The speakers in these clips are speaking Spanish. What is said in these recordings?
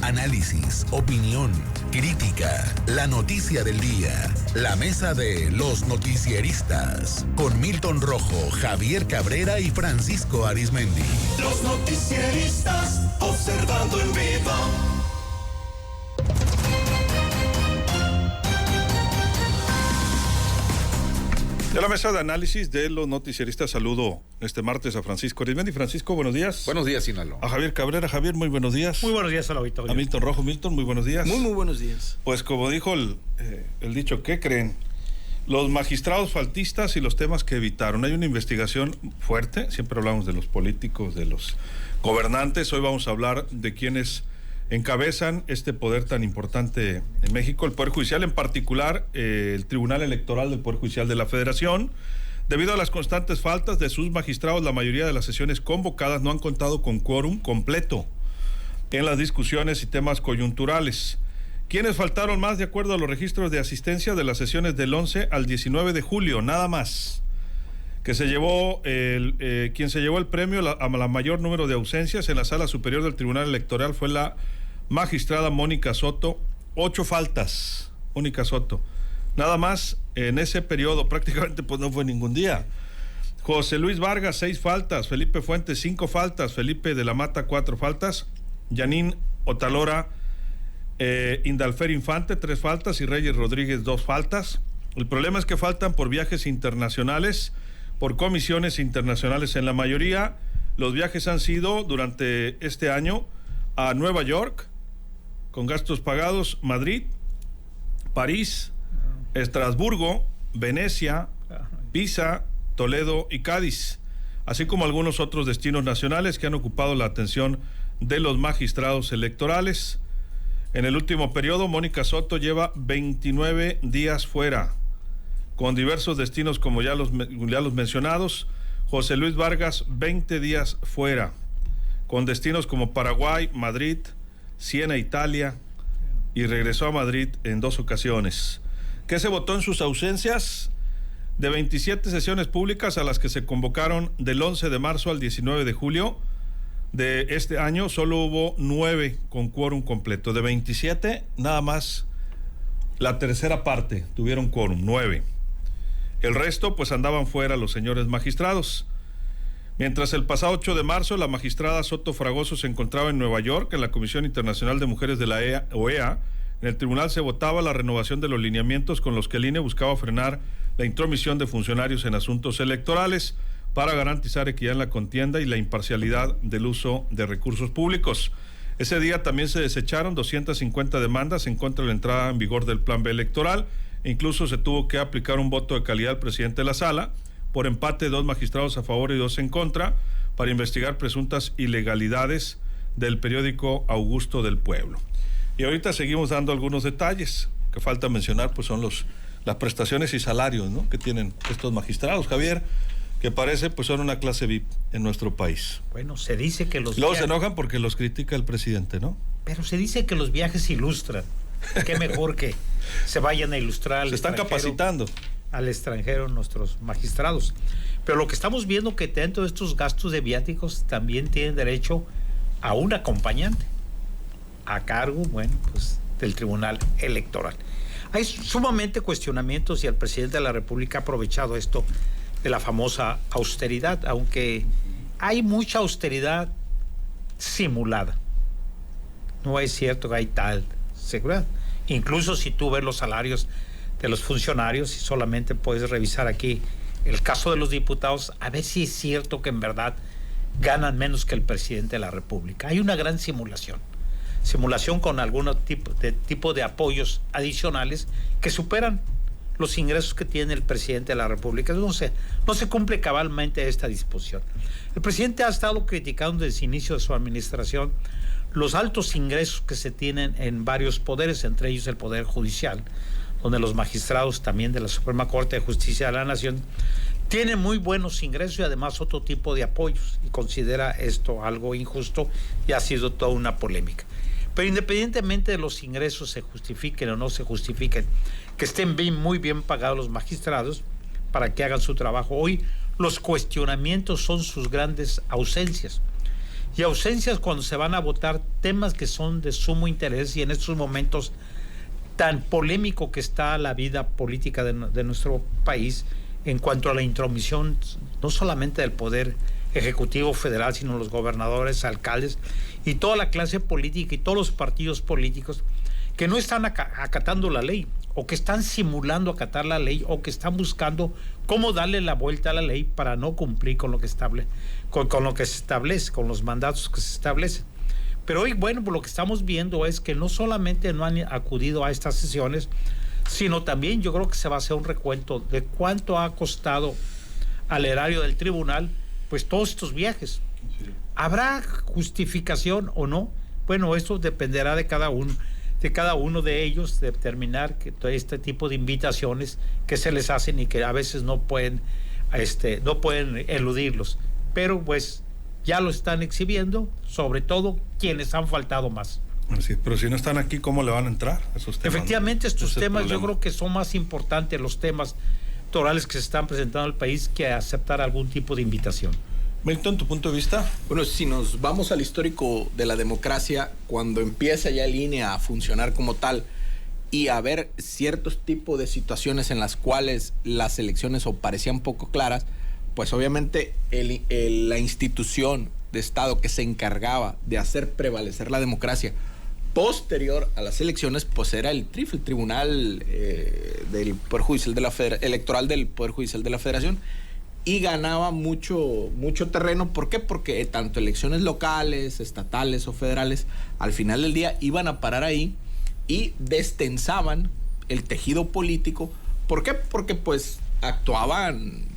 análisis, opinión, crítica, la noticia del día. La mesa de los noticieristas con Milton Rojo, Javier Cabrera y Francisco Arizmendi. Los noticieristas observando en vivo. De la mesa de análisis de los noticieristas saludo este martes a Francisco Arizmendi. Francisco, buenos días. Buenos días, Sinaloa. A Javier Cabrera. Javier, muy buenos días. Muy buenos días, auditorio. A Milton Rojo. Milton, muy buenos días. Muy buenos días. Pues como dijo el dicho, ¿qué creen? Los magistrados faltistas y los temas que evitaron. Hay una investigación fuerte, siempre hablamos de los políticos, de los gobernantes. Hoy vamos a hablar de quienes encabezan este poder tan importante en México, el Poder Judicial, en particular el Tribunal Electoral del Poder Judicial de la Federación. Debido a las constantes faltas de sus magistrados, la mayoría de las sesiones convocadas no han contado con quórum completo en las discusiones y temas coyunturales. ¿Quiénes faltaron más de acuerdo a los registros de asistencia de las sesiones del 11 al 19 de julio? Nada más. Quien se llevó el premio a la mayor número de ausencias en la Sala Superior del Tribunal Electoral fue la magistrada Mónica Soto. 8 faltas, Mónica Soto. Nada más en ese periodo, prácticamente pues no fue ningún día. José Luis Vargas, 6 faltas. Felipe Fuentes, 5 faltas. Felipe de la Mata, 4 faltas. Yanín Otalora, Indalfer Infante, 3 faltas. Y Reyes Rodríguez, 2 faltas. El problema es que faltan por viajes internacionales, por comisiones internacionales. En la mayoría, los viajes han sido durante este año a Nueva York, con gastos pagados, Madrid, París, Estrasburgo, Venecia, Pisa, Toledo y Cádiz, así como algunos otros destinos nacionales que han ocupado la atención de los magistrados electorales. En el último periodo, Mónica Soto lleva 29 días fuera, con diversos destinos como ya los mencionados. José Luis Vargas, 20 días fuera, con destinos como Paraguay, Madrid, Siena, Italia, y regresó a Madrid en 2 ocasiones. ¿Qué se votó en sus ausencias? De 27 sesiones públicas a las que se convocaron del 11 de marzo al 19 de julio de este año, solo hubo 9 con quórum completo. De 27, nada más la tercera parte tuvieron quórum, 9. El resto, pues andaban fuera los señores magistrados. Mientras el pasado 8 de marzo, la magistrada Soto Fragoso se encontraba en Nueva York, en la Comisión Internacional de Mujeres de la OEA, en el tribunal se votaba la renovación de los lineamientos con los que el INE buscaba frenar la intromisión de funcionarios en asuntos electorales para garantizar equidad en la contienda y la imparcialidad del uso de recursos públicos. Ese día también se desecharon 250 demandas en contra de la entrada en vigor del Plan B electoral. Incluso se tuvo que aplicar un voto de calidad al presidente de la sala por empate de 2 magistrados a favor y 2 en contra para investigar presuntas ilegalidades del periódico Augusto del Pueblo. Y ahorita seguimos dando algunos detalles que falta mencionar, pues son las prestaciones y salarios, ¿no?, que tienen estos magistrados, Javier, que parece pues son una clase VIP en nuestro país. Bueno, se dice que los luego viajes... se enojan porque los critica el presidente, ¿no? Pero se dice que los viajes ilustran. Qué mejor que se vayan a ilustrar. Se están capacitando al extranjero nuestros magistrados. Pero lo que estamos viendo que dentro de estos gastos de viáticos también tienen derecho a un acompañante a cargo, bueno, pues del Tribunal Electoral. Hay sumamente cuestionamientos y el presidente de la República ha aprovechado esto de la famosa austeridad, aunque hay mucha austeridad simulada. No es cierto que hay tal seguridad. Incluso si tú ves los salarios de los funcionarios, y solamente puedes revisar aquí el caso de los diputados, a ver si es cierto que en verdad ganan menos que el presidente de la República. Hay una gran simulación con algún tipo de apoyos adicionales que superan los ingresos que tiene el presidente de la República. No se cumple cabalmente esta disposición. El presidente ha estado criticando desde el inicio de su administración los altos ingresos que se tienen en varios poderes, entre ellos el Poder Judicial, donde los magistrados también de la Suprema Corte de Justicia de la Nación tienen muy buenos ingresos y además otro tipo de apoyos, y considera esto algo injusto y ha sido toda una polémica. Pero independientemente de los ingresos se justifiquen o no se justifiquen, que estén muy bien pagados los magistrados para que hagan su trabajo. Hoy los cuestionamientos son sus grandes ausencias. y ausencias cuando se van a votar temas que son de sumo interés, y en estos momentos tan polémico que está la vida política de nuestro país en cuanto a la intromisión no solamente del poder ejecutivo federal, sino los gobernadores, alcaldes y toda la clase política y todos los partidos políticos que no están acatando la ley, o que están simulando acatar la ley, o que están buscando cómo darle la vuelta a la ley para no cumplir con lo que con lo que se establece, con los mandatos que se establecen. Pero hoy, bueno, pues lo que estamos viendo es que no solamente no han acudido a estas sesiones, sino también yo creo que se va a hacer un recuento de cuánto ha costado al erario del tribunal, pues todos estos viajes. Sí. ¿Habrá justificación o no? Bueno, esto dependerá de cada uno de ellos determinar que todo este tipo de invitaciones que se les hacen y que a veces no pueden eludirlos. Pero pues ya lo están exhibiendo, sobre todo quienes han faltado más. Sí, pero si no están aquí, ¿cómo le van a entrar a esos temas? Efectivamente, estos temas yo creo que son más importantes, los temas electorales que se están presentando al país, que aceptar algún tipo de invitación. Milton, ¿tu punto de vista? Bueno, si nos vamos al histórico de la democracia, cuando empieza ya el INE a funcionar como tal y a ver ciertos tipos de situaciones en las cuales las elecciones parecían poco claras, pues obviamente la institución de Estado que se encargaba de hacer prevalecer la democracia posterior a las elecciones, pues era el TRIF, el Tribunal del Poder Judicial Electoral del Poder Judicial de la Federación, y ganaba mucho terreno. ¿Por qué? Porque tanto elecciones locales, estatales o federales, al final del día iban a parar ahí y destensaban el tejido político. ¿Por qué? Porque pues actuaban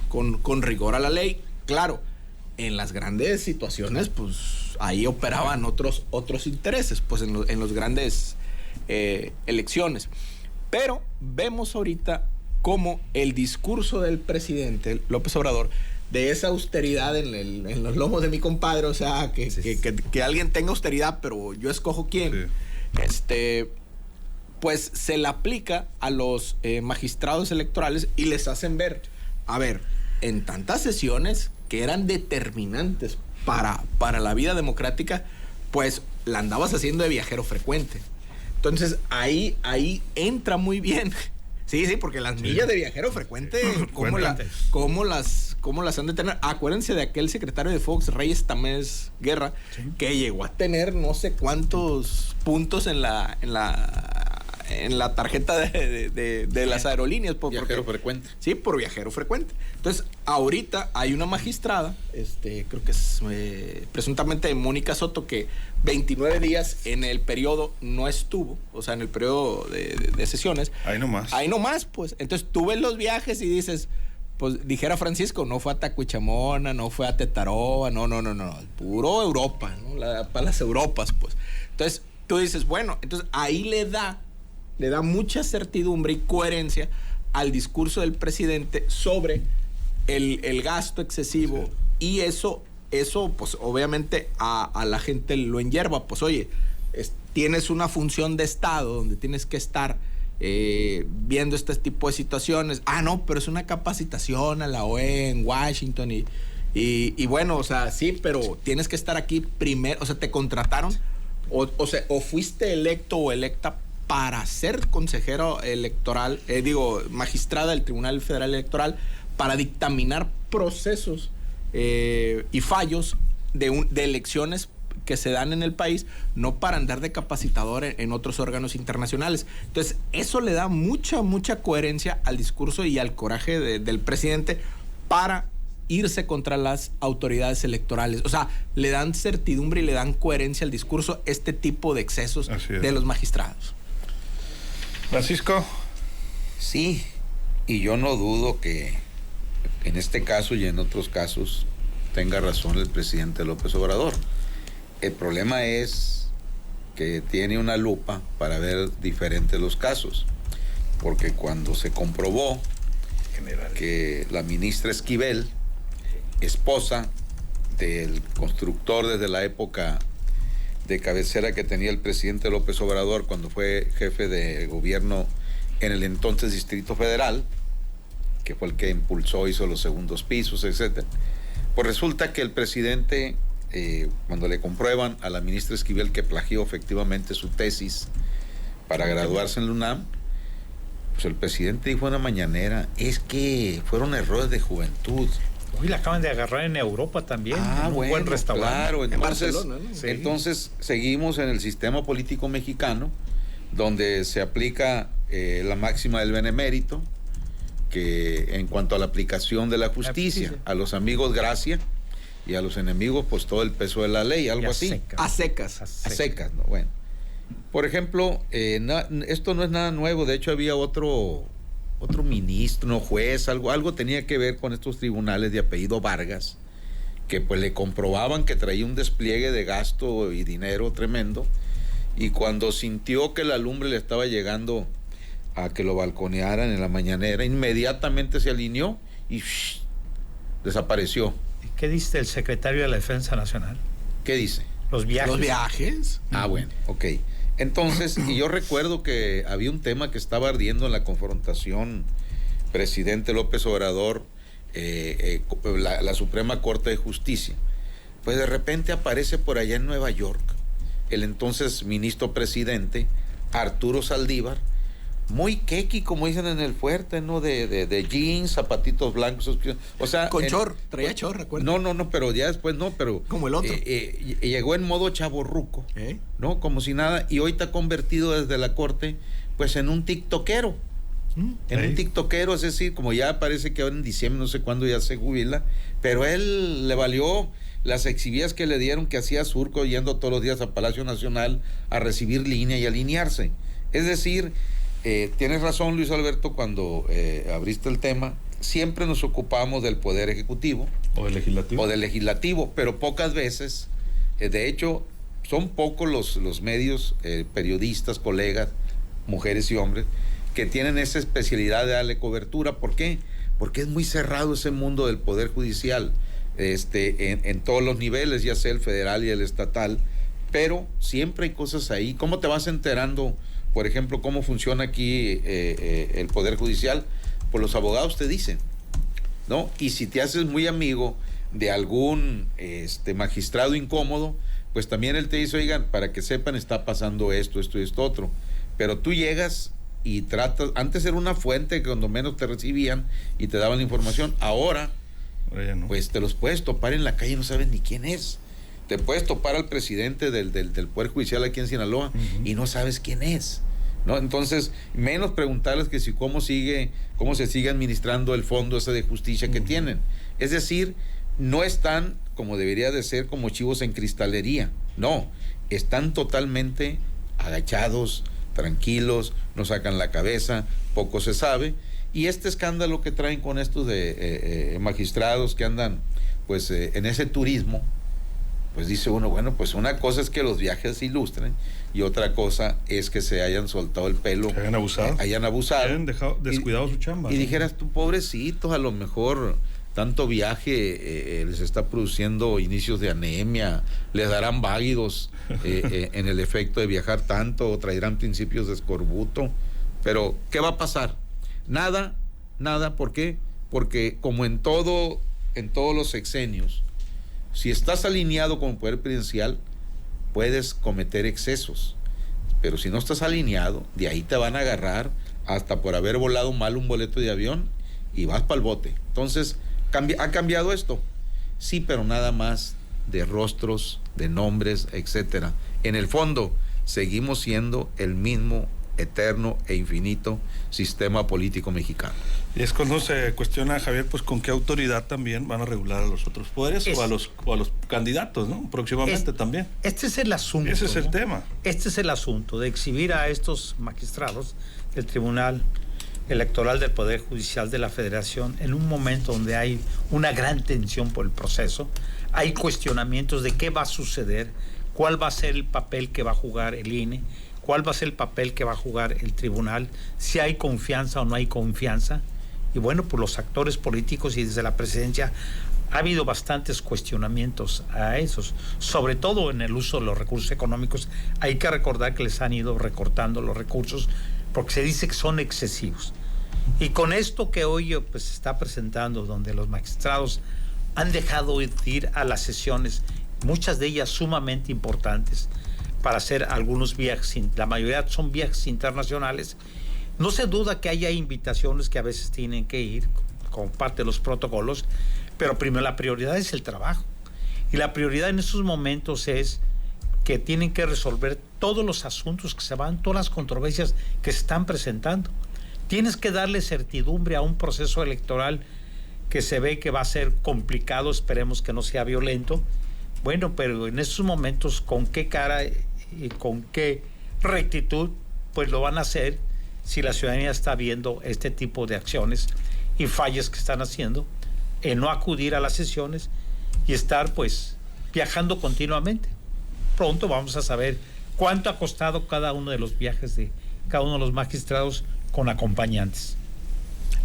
con rigor a la ley. Claro, en las grandes situaciones, pues ahí operaban otros intereses, pues en los grandes elecciones. Pero vemos ahorita cómo el discurso del presidente López Obrador, de esa austeridad en los lomos de mi compadre, o sea, que alguien tenga austeridad, pero yo escojo quién, sí. Pues se la aplica a los magistrados electorales y les hacen ver, a ver, en tantas sesiones que eran determinantes para la vida democrática, pues la andabas haciendo de viajero frecuente. Entonces ahí entra muy bien. Sí, porque las millas de viajero frecuente, ¿cómo las han de tener? Acuérdense de aquel secretario de Fox, Reyes Tamés Guerra, sí, que llegó a tener no sé cuántos puntos en la tarjeta de las aerolíneas. Viajero frecuente. Sí, por viajero frecuente. Entonces, ahorita hay una magistrada, creo que es presuntamente Mónica Soto, que 29 días en el periodo no estuvo, o sea, en el periodo de sesiones. Ahí nomás, pues. Entonces, tú ves los viajes y dices, pues, dijera Francisco, no fue a Tacuichamona, no fue a Tetaroa, no, puro Europa, ¿no? Para las Europas, pues. Entonces, tú dices, bueno, entonces ahí le da mucha certidumbre y coherencia al discurso del presidente sobre el gasto excesivo, sí. Y eso pues obviamente a la gente lo enyerva. Pues oye, tienes una función de Estado donde tienes que estar viendo este tipo de situaciones. No, pero es una capacitación a la OEA en Washington y bueno, o sea, sí, pero tienes que estar aquí primero. O sea, te contrataron o fuiste electo o electa para ser consejero electoral, magistrada del Tribunal Federal Electoral, para dictaminar procesos y fallos de elecciones que se dan en el país, no para andar de capacitador en otros órganos internacionales. Entonces, eso le da mucha coherencia al discurso y al coraje del presidente para irse contra las autoridades electorales. O sea, le dan certidumbre y le dan coherencia al discurso este tipo de excesos de los magistrados. Francisco. Sí, y yo no dudo que en este caso y en otros casos tenga razón el presidente López Obrador. El problema es que tiene una lupa para ver diferentes los casos, porque cuando se comprobó que la ministra Esquivel, esposa del constructor desde la época de cabecera que tenía el presidente López Obrador cuando fue jefe de gobierno en el entonces Distrito Federal, que fue el que impulsó, hizo los segundos pisos, etcétera. Pues resulta que el presidente cuando le comprueban a la ministra Esquivel que plagió efectivamente su tesis para graduarse en la UNAM, pues el presidente dijo en la mañanera, es que fueron errores de juventud. Hoy la acaban de agarrar en Europa también, en un bueno, buen restaurante. Claro, en Barcelona, ¿no? Sí. Entonces seguimos en el sistema político mexicano, donde se aplica la máxima del benemérito, que en cuanto a la aplicación de la justicia, a los amigos gracia y a los enemigos pues todo el peso de la ley, algo así. A secas. A secas, ¿no? Bueno. Por ejemplo, esto no es nada nuevo, de hecho había otro ministro, no juez, algo tenía que ver con estos tribunales de apellido Vargas, que pues le comprobaban que traía un despliegue de gasto y dinero tremendo, y cuando sintió que la lumbre le estaba llegando a que lo balconearan en la mañanera, inmediatamente se alineó y desapareció. ¿Qué dice el secretario de la Defensa Nacional? ¿Qué dice? Los viajes. ¿Los viajes? Bueno, ok. Entonces, y yo recuerdo que había un tema que estaba ardiendo en la confrontación presidente López Obrador, la Suprema Corte de Justicia. Pues de repente aparece por allá en Nueva York el entonces ministro presidente Arturo Saldívar, muy quequi, como dicen en el fuerte, ¿no? De jeans, zapatitos blancos, o sea... Con chor, traía chor, recuerdo. No, pero ya después no, pero... Como el otro. Llegó en modo chavorruco, ¿no? Como si nada, y hoy está convertido desde la corte, pues en un tiktokero. Un tiktokero, es decir, como ya parece que ahora en diciembre, no sé cuándo ya se jubila, pero él le valió las exhibidas que le dieron, que hacía surco yendo todos los días a Palacio Nacional a recibir línea y alinearse. Es decir... tienes razón, Luis Alberto, cuando abriste el tema, siempre nos ocupamos del Poder Ejecutivo. O del Legislativo. Pero pocas veces, de hecho, son pocos los medios, periodistas, colegas, mujeres y hombres, que tienen esa especialidad de darle cobertura. ¿Por qué? Porque es muy cerrado ese mundo del Poder Judicial, en todos los niveles, ya sea el federal y el estatal, pero siempre hay cosas ahí. ¿Cómo te vas enterando? Por ejemplo, cómo funciona aquí el Poder Judicial, pues los abogados te dicen, ¿no? Y si te haces muy amigo de algún magistrado incómodo, pues también él te dice, oigan, para que sepan, está pasando esto y esto otro. Pero tú llegas y tratas, antes era una fuente que cuando menos te recibían y te daban la información, ahora no. Pues te los puedes topar en la calle y no sabes ni quién es. Te puedes topar al presidente del Poder Judicial aquí en Sinaloa y no sabes quién es, ¿no? Entonces, menos preguntarles que si cómo se sigue administrando el fondo ese de justicia que tienen. Es decir, no están, como debería de ser, como chivos en cristalería. No, están totalmente agachados, tranquilos, no sacan la cabeza, poco se sabe. Y este escándalo que traen con estos de magistrados que andan pues en ese turismo, pues dice uno, bueno, pues una cosa es que los viajes se ilustren y otra cosa es que se hayan soltado el pelo. Que hayan abusado. Hayan dejado descuidado su chamba. Y dijeras tú, pobrecitos, a lo mejor tanto viaje les está produciendo inicios de anemia, les darán válidos en el efecto de viajar tanto, o traerán principios de escorbuto. Pero, ¿qué va a pasar? Nada, ¿por qué? Porque como en todos los sexenios, si estás alineado con el poder presidencial, puedes cometer excesos. Pero si no estás alineado, de ahí te van a agarrar hasta por haber volado mal un boleto de avión y vas para el bote. Entonces, ¿ha cambiado esto? Sí, pero nada más de rostros, de nombres, etcétera. En el fondo, seguimos siendo el mismo eterno e infinito sistema político mexicano. Y es cuando se cuestiona, Javier, pues con qué autoridad también van a regular a los otros poderes o a los candidatos, ¿no? Próximamente también. Este es el asunto. Ese es el tema. Este es el asunto de exhibir a estos magistrados del Tribunal Electoral del Poder Judicial de la Federación en un momento donde hay una gran tensión por el proceso, hay cuestionamientos de qué va a suceder, cuál va a ser el papel que va a jugar el INE, cuál va a ser el papel que va a jugar el tribunal, si hay confianza o no hay confianza. Y bueno, pues los actores políticos y desde la presidencia ha habido bastantes cuestionamientos a esos, sobre todo en el uso de los recursos económicos. Hay que recordar que les han ido recortando los recursos porque se dice que son excesivos. Y con esto que hoy pues se está presentando, donde los magistrados han dejado de ir a las sesiones muchas de ellas sumamente importantes para hacer algunos viajes, la mayoría son viajes internacionales. No se duda que haya invitaciones que a veces tienen que ir como parte de los protocolos, pero primero la prioridad es el trabajo. Y la prioridad en estos momentos es que tienen que resolver todos los asuntos que se van, todas las controversias que se están presentando. Tienes que darle certidumbre a un proceso electoral que se ve que va a ser complicado, esperemos que no sea violento. Bueno, pero en estos momentos, ¿con qué cara y con qué rectitud pues lo van a hacer si la ciudadanía está viendo este tipo de acciones y fallas que están haciendo en no acudir a las sesiones y estar pues viajando continuamente? Pronto vamos a saber cuánto ha costado cada uno de los viajes de cada uno de los magistrados con acompañantes.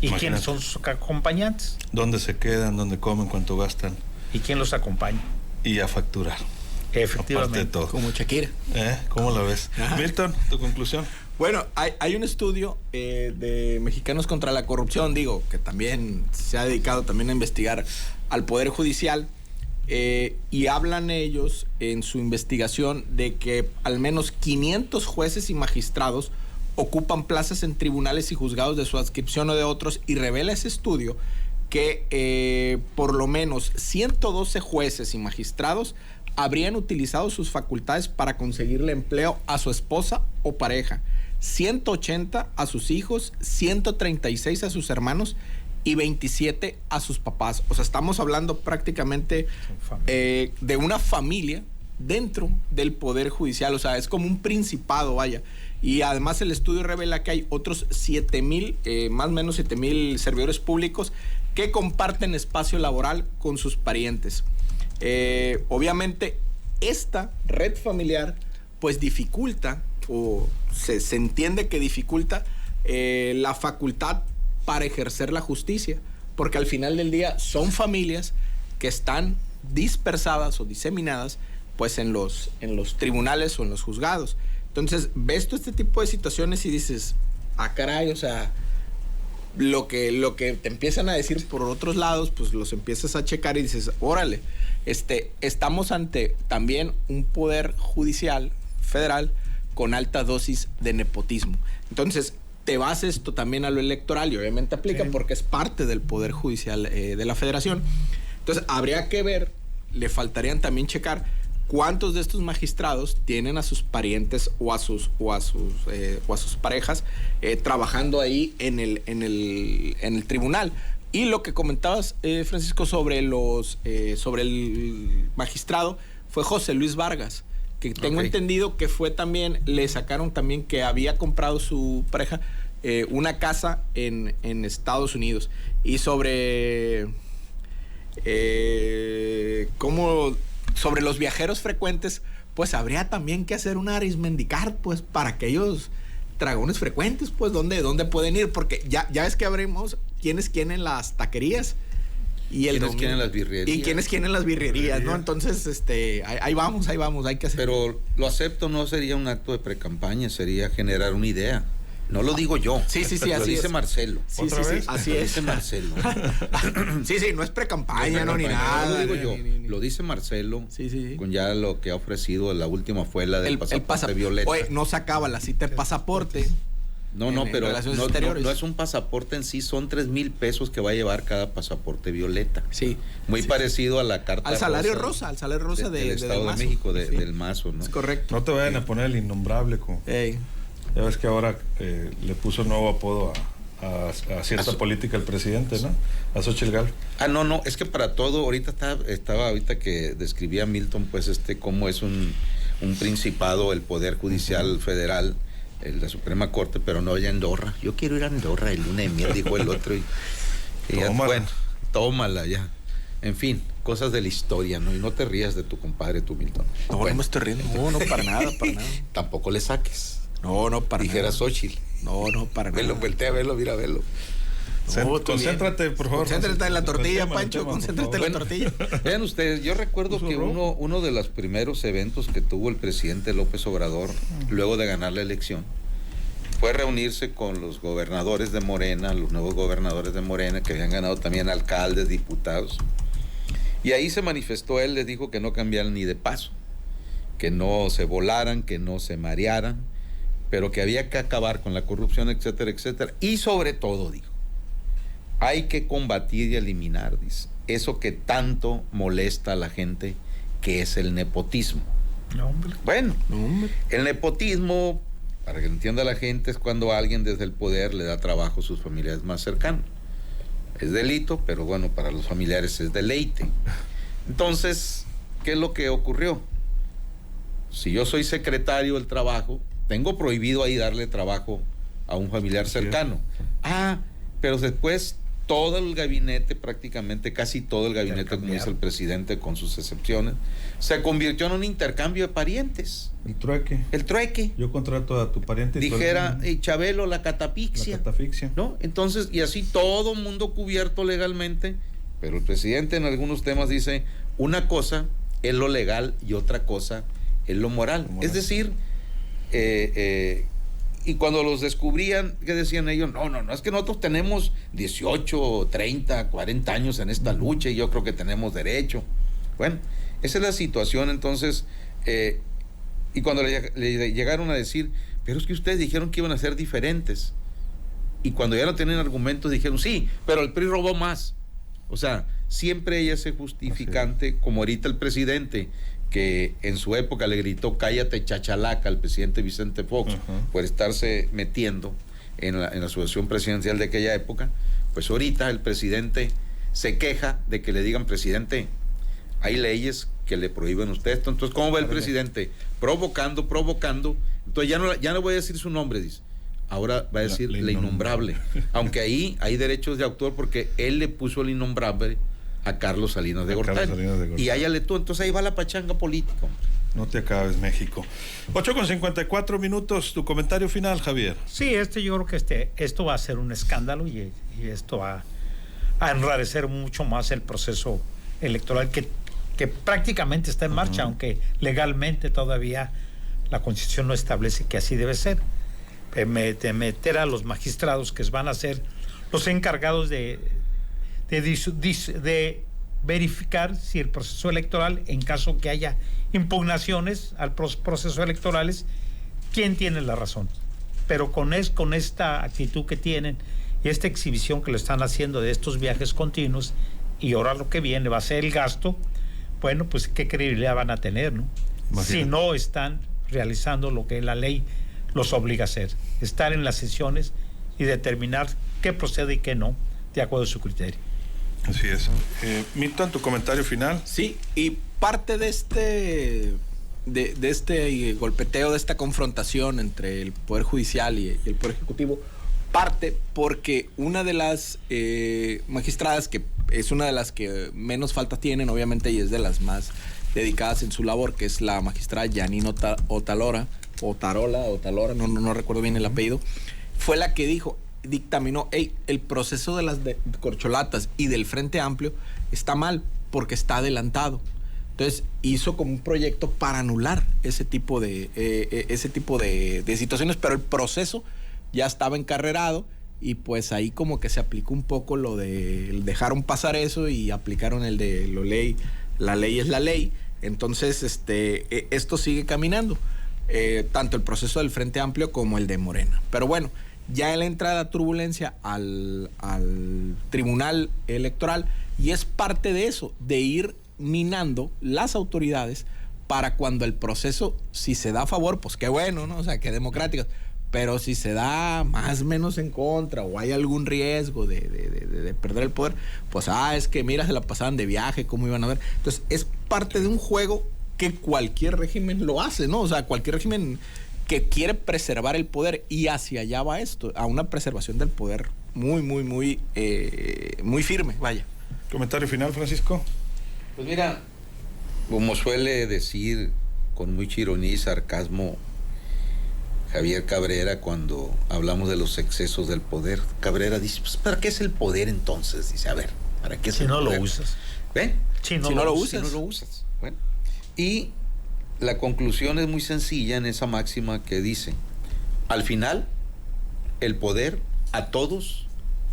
¿Y Imagínate. quiénes son sus acompañantes? ¿Dónde se quedan? ¿Dónde comen? ¿Cuánto gastan? ¿Y quién los acompaña? Y a facturar. Efectivamente. Aparte de todo. Como Shakira. ¿Cómo la ves? Ajá. Milton, tu conclusión. Bueno, hay un estudio de Mexicanos contra la Corrupción, digo, que también se ha dedicado también a investigar al Poder Judicial, y hablan ellos en su investigación de que al menos 500 jueces y magistrados ocupan plazas en tribunales y juzgados de su adscripción o de otros, y revela ese estudio que por lo menos 112 jueces y magistrados habrían utilizado sus facultades para conseguirle empleo a su esposa o pareja, 180 a sus hijos, 136 a sus hermanos y 27 a sus papás. O sea, estamos hablando prácticamente de una familia dentro del Poder Judicial. O sea, es como un principado, vaya. Y además el estudio revela que hay otros 7,000, más o menos 7,000 servidores públicos que comparten espacio laboral con sus parientes. Obviamente, esta red familiar pues dificulta, o se entiende que dificulta la facultad para ejercer la justicia, porque al final del día son familias que están dispersadas o diseminadas pues en los tribunales o en los juzgados. Entonces ves tú este tipo de situaciones y dices, ah, caray, o sea, lo que te empiezan a decir por otros lados, pues los empiezas a checar y dices, órale, estamos ante también un poder judicial federal con alta dosis de nepotismo. Entonces te vas esto también a lo electoral y obviamente aplica, sí, porque es parte del Poder Judicial de la Federación. Entonces habría que ver, le faltarían también checar cuántos de estos magistrados tienen a sus parientes o a sus parejas trabajando ahí en el tribunal. Y lo que comentabas, Francisco, sobre el magistrado, fue José Luis Vargas, que tengo entendido que fue también, le sacaron también que había comprado su pareja una casa en Estados Unidos. Y sobre sobre los viajeros frecuentes, pues habría también que hacer una arismendicar, pues, para aquellos dragones frecuentes, pues, ¿dónde pueden ir? Porque ya ves que habremos quién es quién en las taquerías y quién es quién en las birrerías. Y quién es quién en las birrerías, ¿no? Entonces, ahí vamos, hay que hacer. Pero lo acepto, no sería un acto de precampaña, sería generar una idea. No lo digo yo. Sí, lo así dice es. Marcelo. Sí, ¿Otra vez? así lo es. dice Marcelo. Sí, no es precampaña, No, ni nada. No lo digo yo. Ni. Lo dice Marcelo. Sí. Con ya lo que ha ofrecido, la última fue la del pasaporte violeta. Oye, no sacaba la cita de pasaporte. No, pero no es un pasaporte en sí, son 3,000 pesos que va a llevar cada pasaporte violeta. Sí. Muy parecido a la carta al salario rosa del Estado de México, del Mazo, ¿no? Es correcto. No te vayan a poner el innombrable. Ya ves que ahora le puso nuevo apodo a cierta política el presidente, ¿no? A Xochitl Gálvez. No, es que para todo, estaba ahorita que describía Milton, pues cómo es un principado el Poder Judicial Federal, la Suprema Corte, pero no ya Andorra. Yo quiero ir a Andorra el lunes de miel, dijo el otro. Y ya, bueno, tómala ya. En fin, cosas de la historia, ¿no? Y no te rías de tu compadre, tú, Milton. No, bueno, no me estoy riendo. No, para nada. Tampoco le saques. No, para dijera nada. Xochitl. No, para nada. Voltea a verlo, mira a verlo. Concéntrate, por favor. Concéntrate en la tortilla, Pancho. Concéntrate en la tortilla. Vean ustedes, yo recuerdo que uno de los primeros eventos que tuvo el presidente López Obrador, luego de ganar la elección, fue reunirse con los gobernadores de Morena, los nuevos gobernadores de Morena, que habían ganado también alcaldes, diputados, Y ahí se manifestó él, les dijo que no cambiaran ni de paso, que no se volaran, que no se marearan, pero que había que acabar con la corrupción, etcétera, etcétera. Y sobre todo, dijo, hay que combatir y eliminar, dice, eso que tanto molesta a la gente, que es el nepotismo. No, hombre. Bueno, el nepotismo, para que lo entienda la gente, es cuando alguien desde el poder le da trabajo a sus familiares más cercanos. Es delito, pero bueno, para los familiares es deleite. Entonces, ¿qué es lo que ocurrió? Si yo soy secretario del trabajo, tengo prohibido ahí darle trabajo a un familiar cercano. Pero después todo el gabinete, prácticamente casi todo el gabinete, como dice el presidente, con sus excepciones, se convirtió en un intercambio de parientes. El trueque. El trueque. Yo contrato a tu pariente. Dijera Chabelo, la catafixia. La catafixia. ¿No? Entonces, y así todo mundo cubierto legalmente, pero el presidente en algunos temas dice, una cosa es lo legal y otra cosa es lo moral. Es decir, y cuando los descubrían, ¿qué decían ellos? No, es que nosotros tenemos 18, 30, 40 años en esta lucha y yo creo que tenemos derecho. Bueno, esa es la situación. Entonces, y cuando le llegaron a decir, pero es que ustedes dijeron que iban a ser diferentes, y cuando ya no tenían argumentos dijeron, sí, pero el PRI robó más. O sea, siempre ella se justificante, como ahorita el presidente, que en su época le gritó cállate chachalaca al presidente Vicente Fox por estarse metiendo en la asociación presidencial de aquella época. Pues ahorita el presidente se queja de que le digan, presidente, hay leyes que le prohíben a usted esto. Entonces, ¿cómo va el presidente? Provocando. Entonces ya no voy a decir su nombre, dice. Ahora va a decir la innombrable. Aunque ahí hay derechos de autor porque él le puso el innombrable a Carlos Salinas de Gortari. Y hállale tú. Entonces ahí va la pachanga política. No te acabes, México. 8:54, tu comentario final, Javier. Sí, yo creo que esto va a ser un escándalo y esto va a enrarecer mucho más el proceso electoral que prácticamente está en marcha, aunque legalmente todavía la Constitución no establece que así debe ser. Meter a los magistrados que van a ser los encargados de verificar si el proceso electoral, en caso que haya impugnaciones al proceso electorales, quién tiene la razón. Pero con esta actitud que tienen y esta exhibición que lo están haciendo de estos viajes continuos, y ahora lo que viene va a ser el gasto, bueno, pues qué credibilidad van a tener, ¿no? Si no están realizando lo que la ley los obliga a hacer, estar en las sesiones y determinar qué procede y qué no, de acuerdo a su criterio. Así es. Milton, tu comentario final. Sí, y parte de este golpeteo, de esta confrontación entre el Poder Judicial y el Poder Ejecutivo, parte porque una de las magistradas, que es una de las que menos falta tienen, obviamente, y es de las más dedicadas en su labor, que es la magistrada Yanine Otalora, no recuerdo bien el apellido, fue la que dictaminó, el proceso de las corcholatas y del Frente Amplio está mal porque está adelantado. Entonces hizo como un proyecto para anular ese tipo de situaciones, pero el proceso ya estaba encarrerado y pues ahí como que se aplicó un poco lo de dejaron pasar eso y aplicaron el de la ley es la ley. Entonces esto sigue caminando. Tanto el proceso del Frente Amplio como el de Morena. Pero bueno, ya en la entrada a turbulencia al Tribunal Electoral, y es parte de eso, de ir minando las autoridades para cuando el proceso, si se da a favor, pues qué bueno, ¿no? O sea, qué democráticos. Pero si se da más o menos en contra o hay algún riesgo de perder el poder, pues es que mira, se la pasaban de viaje, cómo iban a ver. Entonces es parte de un juego que cualquier régimen lo hace, ¿no? O sea, cualquier régimen que quiere preservar el poder, y hacia allá va esto, a una preservación del poder muy firme, vaya. ¿Comentario final, Francisco? Pues mira, como suele decir con mucha ironía y sarcasmo Javier Cabrera cuando hablamos de los excesos del poder, Cabrera dice, pues ¿para qué es el poder entonces? Dice, a ver, ¿para qué es el poder? Si no lo usas. ¿Ven? Si no lo usas. Bueno, y la conclusión es muy sencilla en esa máxima que dice, al final, el poder a todos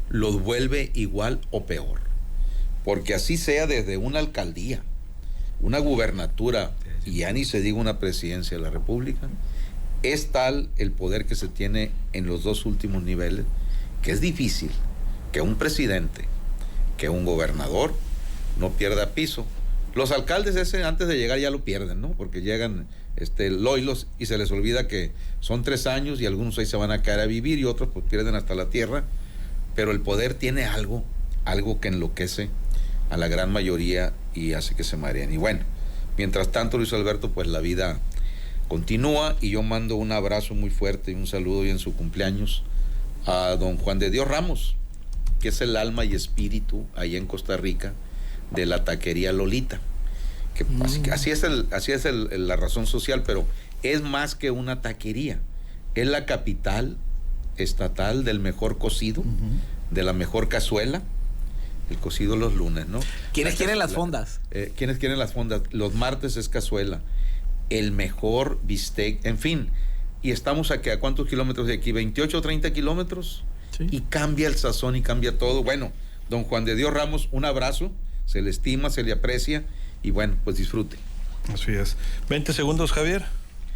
los vuelve igual o peor. porque así sea desde una alcaldía, una gubernatura, y ya ni se diga una presidencia de la República, es tal el poder que se tiene en los dos últimos niveles, que es difícil que un presidente, que un gobernador no pierda piso. Los alcaldes antes de llegar ya lo pierden, ¿no? Porque llegan loilos y se les olvida que son 3 años y algunos ahí se van a caer a vivir y otros pues pierden hasta la tierra, pero el poder tiene algo que enloquece a la gran mayoría y hace que se mareen. Y bueno, mientras tanto, Luis Alberto, pues la vida continúa, y yo mando un abrazo muy fuerte y un saludo hoy en su cumpleaños a don Juan de Dios Ramos, que es el alma y espíritu allá en Costa Rica de la taquería Lolita, que así es la razón social, pero es más que una taquería, es la capital estatal del mejor cocido, de la mejor cazuela. El cocido los lunes, ¿no? ¿Quiénes quieren las fondas? ¿Quiénes quieren las fondas? Los martes es cazuela. El mejor bistec, en fin. Y estamos aquí, ¿a cuántos kilómetros de aquí? 28 o 30 kilómetros. Sí. Y cambia el sazón y cambia todo. Bueno, don Juan de Dios Ramos, un abrazo. Se le estima, se le aprecia. Y bueno, pues disfrute. Así es. 20 segundos, Javier.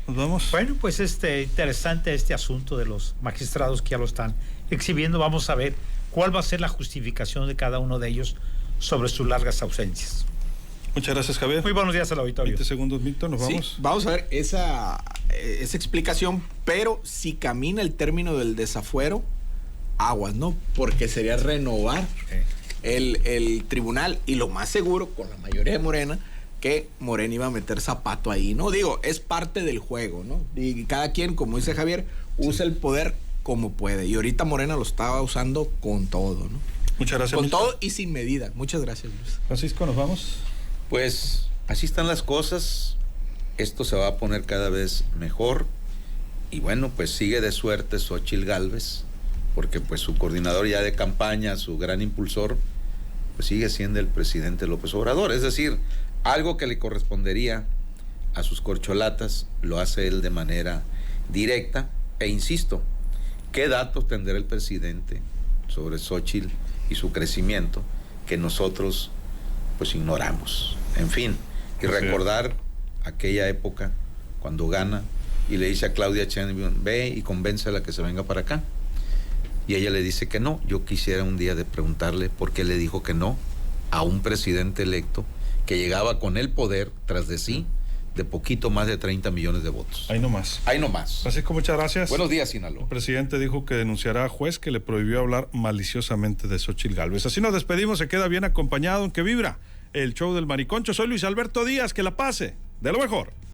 Nos vamos. Bueno, pues interesante este asunto de los magistrados que ya lo están exhibiendo. Vamos a ver cuál va a ser la justificación de cada uno de ellos sobre sus largas ausencias. Muchas gracias, Javier. Muy buenos días al auditorio. 20 segundos, Milton, nos vamos. Sí, vamos a ver esa explicación, pero si camina el término del desafuero, aguas, ¿no? Porque sería renovar el tribunal, y lo más seguro, con la mayoría de Morena, que Morena iba a meter zapato ahí, ¿no? Digo, es parte del juego, ¿no? Y cada quien, como dice Javier, usa el poder como puede. Y ahorita Morena lo estaba usando con todo, ¿no? Muchas gracias. Con Milton. todo y sin medida. Muchas gracias, Luis. Francisco, nos vamos. Pues así están las cosas. Esto se va a poner cada vez mejor. Y bueno, pues sigue de suerte Xóchitl Gálvez, porque pues su coordinador ya de campaña, su gran impulsor, pues sigue siendo el presidente López Obrador. Es decir, algo que le correspondería a sus corcholatas lo hace él de manera directa. E insisto, ¿qué datos tendrá el presidente sobre Xóchitl y su crecimiento que nosotros pues ignoramos? En fin, y recordar aquella época cuando gana y le dice a Claudia Sheinbaum, ve y convéncela que se venga para acá, y ella le dice que no. Yo quisiera un día de preguntarle por qué le dijo que no a un presidente electo que llegaba con el poder tras de sí de poquito más de 30 millones de votos. Ahí nomás. Ahí nomás. Francisco, muchas gracias. Buenos días, Sinaloa. El presidente dijo que denunciará a juez que le prohibió hablar maliciosamente de Xóchitl Gálvez. Así nos despedimos, se queda bien acompañado en Que Vibra, el show del Mariconcho. Soy Luis Alberto Díaz, que la pase de lo mejor.